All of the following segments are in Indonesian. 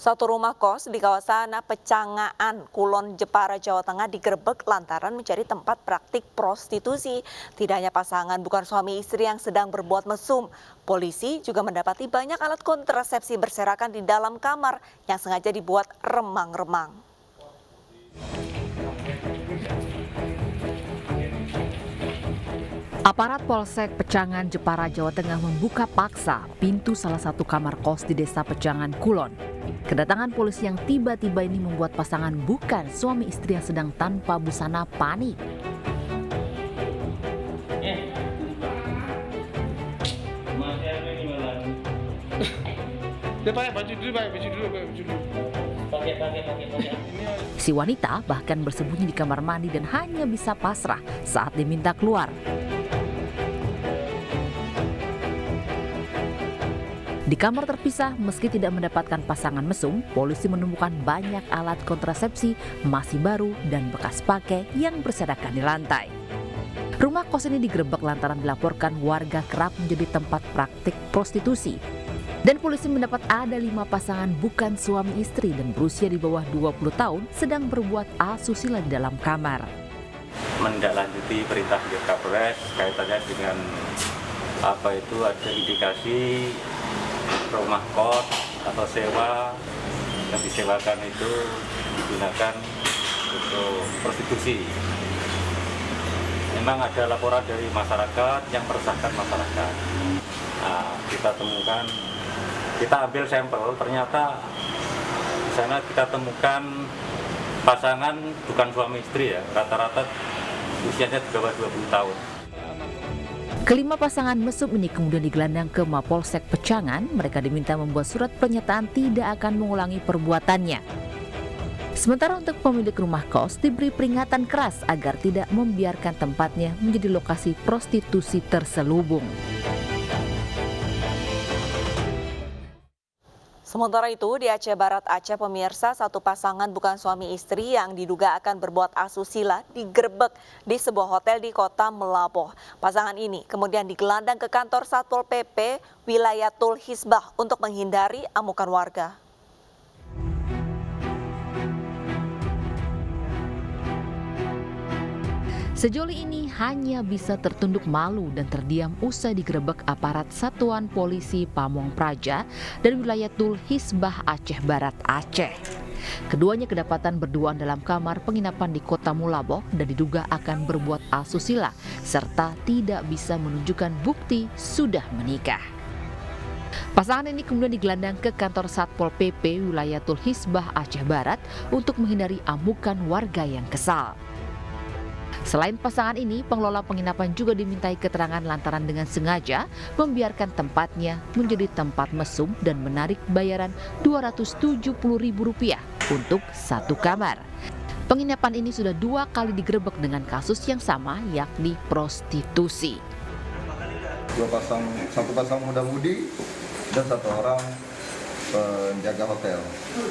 Satu rumah kos di kawasan Pecangaan, Kulon, Jepara, Jawa Tengah digerebek lantaran mencari tempat praktik prostitusi. Tidak hanya pasangan bukan suami istri yang sedang berbuat mesum, polisi juga mendapati banyak alat kontrasepsi berserakan di dalam kamar yang sengaja dibuat remang-remang. Aparat Polsek Pecangan, Jepara, Jawa Tengah membuka paksa pintu salah satu kamar kos di Desa Pecangan, Kulon. Kedatangan polisi yang tiba-tiba ini membuat pasangan bukan suami istri yang sedang tanpa busana panik. Si wanita bahkan bersembunyi di kamar mandi dan hanya bisa pasrah saat diminta keluar. Di kamar terpisah, meski tidak mendapatkan pasangan mesum, polisi menemukan banyak alat kontrasepsi masih baru dan bekas pakai yang berserakan di lantai. Rumah kos ini digerebek lantaran dilaporkan warga kerap menjadi tempat praktik prostitusi. Dan polisi mendapat ada 5 pasangan bukan suami istri dan berusia di bawah 20 tahun sedang berbuat asusila di dalam kamar. Menindaklanjuti perintah Kapolres kaitannya dengan ada indikasi rumah kos atau sewa yang disewakan itu digunakan untuk prostitusi. Memang ada laporan dari masyarakat yang meresahkan masyarakat. Nah, kita temukan, kita ambil sampel, ternyata di sana kita temukan pasangan bukan suami istri ya, rata-rata usianya di bawah 20 tahun. Kelima pasangan mesum ini kemudian digelandang ke Mapolsek Pecangan. Mereka diminta membuat surat pernyataan tidak akan mengulangi perbuatannya. Sementara untuk pemilik rumah kos diberi peringatan keras agar tidak membiarkan tempatnya menjadi lokasi prostitusi terselubung. Sementara itu, di Aceh Barat, Aceh, pemirsa, satu pasangan bukan suami istri yang diduga akan berbuat asusila digerebek di sebuah hotel di kota Melaboh. Pasangan ini kemudian digelandang ke kantor Satpol PP Wilayatul Hisbah untuk menghindari amukan warga. Sejoli ini hanya bisa tertunduk malu dan terdiam usai digerebek aparat Satuan Polisi Pamong Praja dan Wilayatul Hisbah Aceh Barat, Aceh. Keduanya kedapatan berduaan dalam kamar penginapan di kota Mulaboh dan diduga akan berbuat asusila serta tidak bisa menunjukkan bukti sudah menikah. Pasangan ini kemudian digelandang ke kantor Satpol PP Wilayatul Hisbah Aceh Barat untuk menghindari amukan warga yang kesal. Selain pasangan ini, pengelola penginapan juga dimintai keterangan lantaran dengan sengaja membiarkan tempatnya menjadi tempat mesum dan menarik bayaran Rp270.000 untuk satu kamar. Penginapan ini sudah 2 kali digerebek dengan kasus yang sama, yakni prostitusi. Satu pasang muda-mudi dan 1 orang penjaga hotel.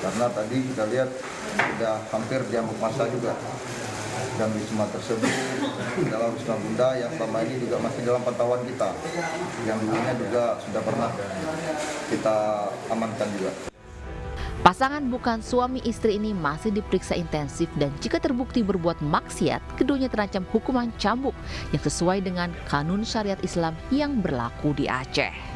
Karena tadi kita lihat sudah hampir diamuk massa juga. Dan wisma tersebut adalah wisma Bunda yang selama ini juga masih dalam pantauan kita. Yang dulunya juga sudah pernah kita amankan juga. Pasangan bukan suami istri ini masih diperiksa intensif dan jika terbukti berbuat maksiat, keduanya terancam hukuman cambuk yang sesuai dengan kanun syariat Islam yang berlaku di Aceh.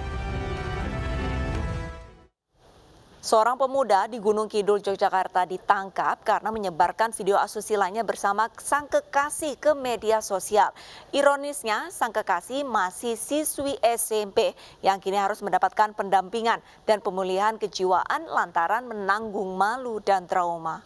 Seorang pemuda di Gunung Kidul, Yogyakarta ditangkap karena menyebarkan video asusilanya bersama sang kekasih ke media sosial. Ironisnya, sang kekasih masih siswi SMP yang kini harus mendapatkan pendampingan dan pemulihan kejiwaan lantaran menanggung malu dan trauma.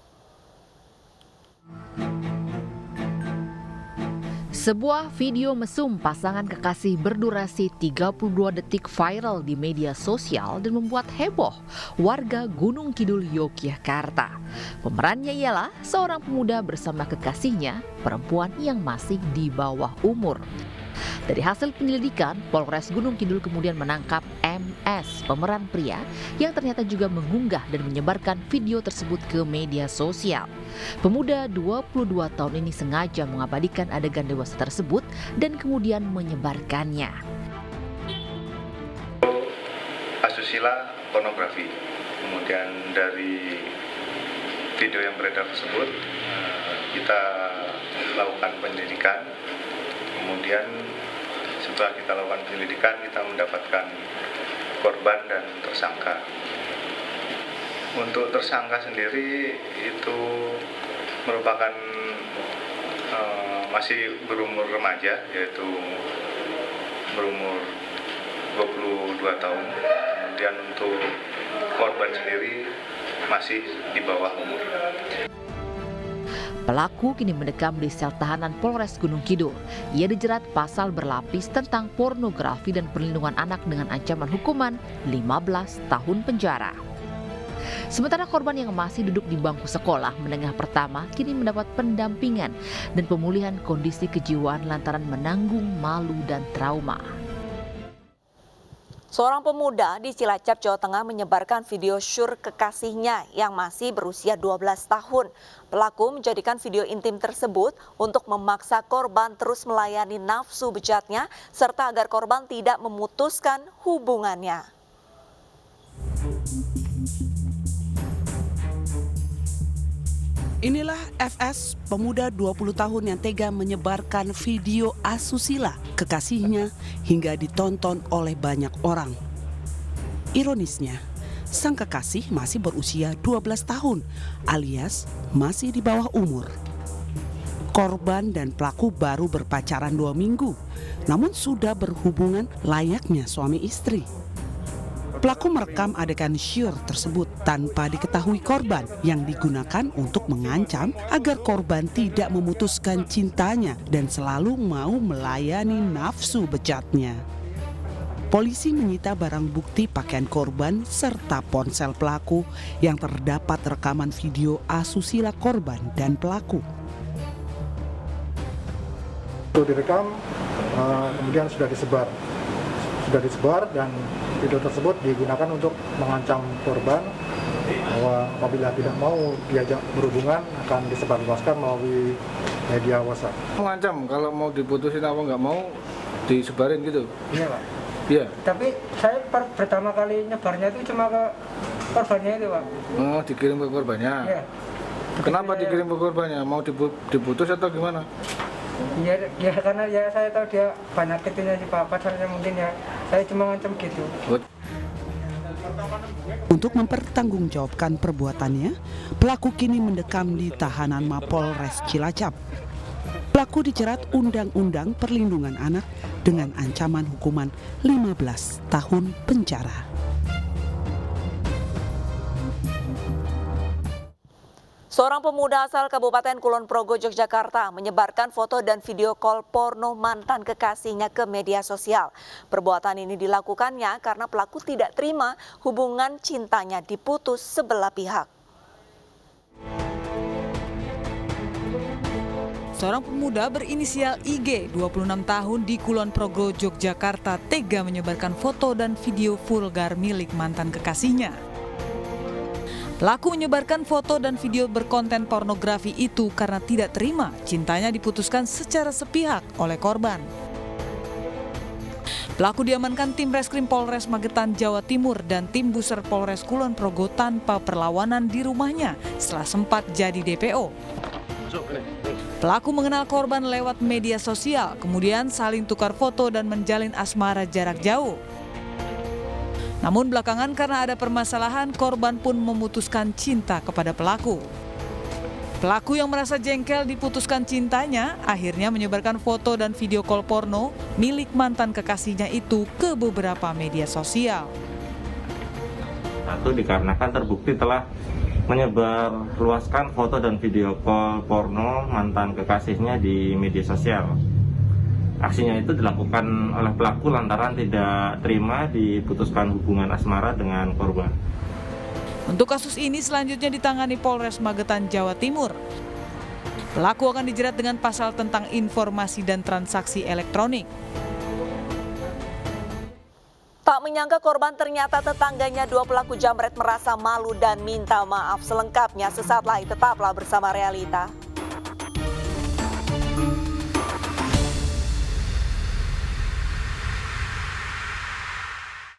Sebuah video mesum pasangan kekasih berdurasi 32 detik viral di media sosial dan membuat heboh warga Gunung Kidul, Yogyakarta. Pemerannya ialah seorang pemuda bersama kekasihnya, perempuan yang masih di bawah umur. Dari hasil penyelidikan, Polres Gunung Kidul kemudian menangkap MS, pemeran pria yang ternyata juga mengunggah dan menyebarkan video tersebut ke media sosial. Pemuda 22 tahun ini sengaja mengabadikan adegan dewasa tersebut dan kemudian menyebarkannya. Asusila pornografi Kemudian dari video yang beredar tersebut kita lakukan penyelidikan. Kemudian setelah kita lakukan penyelidikan, kita mendapatkan korban dan tersangka. Untuk tersangka sendiri itu merupakan masih berumur remaja, yaitu berumur 22 tahun. Kemudian untuk korban sendiri masih di bawah umur. Pelaku kini mendekam di sel tahanan Polres Gunung Kidul. Ia dijerat pasal berlapis tentang pornografi dan perlindungan anak dengan ancaman hukuman 15 tahun penjara. Sementara korban yang masih duduk di bangku sekolah menengah pertama kini mendapat pendampingan dan pemulihan kondisi kejiwaan lantaran menanggung malu dan trauma. Seorang pemuda di Cilacap, Jawa Tengah menyebarkan video syur kekasihnya yang masih berusia 12 tahun. Pelaku menjadikan video intim tersebut untuk memaksa korban terus melayani nafsu bejatnya serta agar korban tidak memutuskan hubungannya. Inilah FS, pemuda 20 tahun yang tega menyebarkan video asusila kekasihnya hingga ditonton oleh banyak orang. Ironisnya, sang kekasih masih berusia 12 tahun alias masih di bawah umur. Korban dan pelaku baru berpacaran 2 minggu, namun sudah berhubungan layaknya suami istri. Pelaku merekam adegan syur tersebut tanpa diketahui korban yang digunakan untuk mengancam agar korban tidak memutuskan cintanya dan selalu mau melayani nafsu bejatnya. Polisi menyita barang bukti pakaian korban serta ponsel pelaku yang terdapat rekaman video asusila korban dan pelaku. Itu direkam, kemudian sudah disebar dan video tersebut digunakan untuk mengancam korban bahwa apabila tidak mau diajak berhubungan akan disebarluaskan melalui media WhatsApp. Mengancam kalau mau diputusin apa nggak mau disebarin gitu? Iya Pak. Iya. Tapi saya pertama kali nyebarnya itu cuma ke korbannya itu Pak. Oh, dikirim ke korbannya? Iya. Kenapa dikirim ke korbannya? Mau diputus atau gimana? Ya karena ya saya tahu dia banyak itunya sih Pak, pacarnya mungkin ya. Saya cuma ngancam gitu. Untuk mempertanggungjawabkan perbuatannya, pelaku kini mendekam di tahanan Mapolres Cilacap. Pelaku dijerat Undang-Undang Perlindungan Anak dengan ancaman hukuman 15 tahun penjara. Seorang pemuda asal Kabupaten Kulon Progo, Yogyakarta menyebarkan foto dan video call porno mantan kekasihnya ke media sosial. Perbuatan ini dilakukannya karena pelaku tidak terima hubungan cintanya diputus sebelah pihak. Seorang pemuda berinisial IG, 26 tahun di Kulon Progo, Yogyakarta, tega menyebarkan foto dan video vulgar milik mantan kekasihnya. Pelaku menyebarkan foto dan video berkonten pornografi itu karena tidak terima cintanya diputuskan secara sepihak oleh korban. Pelaku diamankan tim Reskrim Polres Magetan, Jawa Timur dan tim Buser Polres Kulon Progo tanpa perlawanan di rumahnya setelah sempat jadi DPO. Pelaku mengenal korban lewat media sosial, kemudian saling tukar foto dan menjalin asmara jarak jauh. Namun belakangan karena ada permasalahan, korban pun memutuskan cinta kepada pelaku. Pelaku yang merasa jengkel diputuskan cintanya, akhirnya menyebarkan foto dan video call porno milik mantan kekasihnya itu ke beberapa media sosial. Satu, dikarenakan terbukti telah menyebar luaskan foto dan video call porno mantan kekasihnya di media sosial. Aksinya itu dilakukan oleh pelaku lantaran tidak terima diputuskan hubungan asmara dengan korban. Untuk kasus ini selanjutnya ditangani Polres Magetan, Jawa Timur. Pelaku akan dijerat dengan pasal tentang informasi dan transaksi elektronik. Tak menyangka korban ternyata tetangganya. Dua pelaku jambret merasa malu dan minta maaf. Selengkapnya sesaat lagi, tetaplah bersama Realita.